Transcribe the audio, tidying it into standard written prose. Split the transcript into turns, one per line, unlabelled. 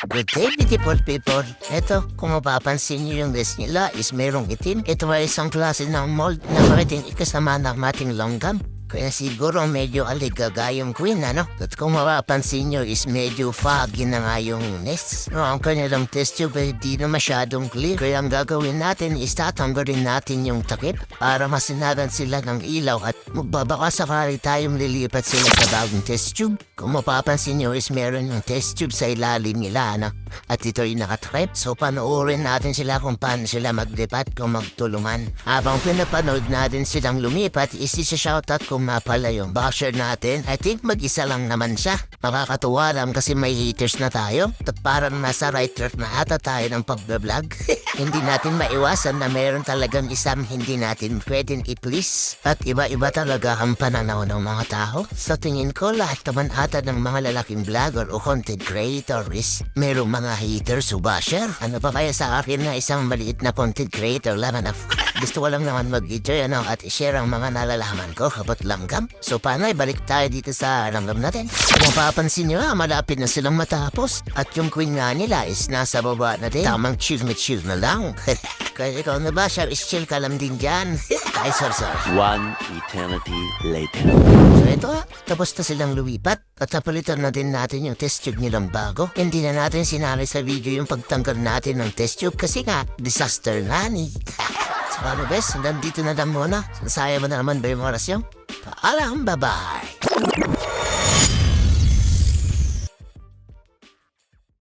Good day, beautiful people. Ito, kung mapapansin niyo yung list nila is merong itim. Ito ay isang klase ng mold na pwedeng ikasama ng ating longgam. Kaya siguro medyo aligaga yung queen, ano? At kung mapapansin nyo is medyo foggy na nga yung nest. No, ang kanilang test tube ay di na masyadong clear. Kaya ang gagawin natin is tatanggalin natin yung takip para masinaran sila ng ilaw at magbabaka sakali tayong lilipat sila sa bagong test tube. Kung mapapansin nyo is meron yung test tube sa ilalim nila, ano? At ito ay nakatrap. So panoorin natin sila kung paano sila maglipat kung magtulungan. Habang pinapanood natin silang lumipat, isi-shoutout kung mapala yung basher natin. I think mag-isa lang naman siya. Makakatuwa lang kasi may haters na tayo. At parang nasa right track na ata tayo ng pag-vlog. Hindi natin maiwasan na meron talagang isang hindi natin pwedeng i-please. At iba-iba talaga ang pananaw ng mga tao. Sa tingin ko lahat naman ata ng mga lalaking vlogger o content creator is merong mga haters o basher. Ano pa kaya sa akin na isang maliit na content creator lamang na gusto ko lang naman mag-enjoy at i-share ang mga nalalaman ko kapag langgam. So paano balik tayo dito sa langgam natin. Kung mapapansin nyo malapit na silang matapos. At yung queen nga nila is nasa baba na din. Tamang chill na lang. Kaya ikaw na ba, Shar, is chill ka lang din dyan. Ay, sorry.
One eternity later.
So ito tapos na silang lumipat. At napalitan na din natin yung test tube nilang bago. Hindi na natin sinari sa video yung pagtanggal natin ng test tube kasi nga, disaster na ni. So ano bes, nandito na lang muna. Sasaya mo na naman ba yung oras yung? Paalam, bye-bye.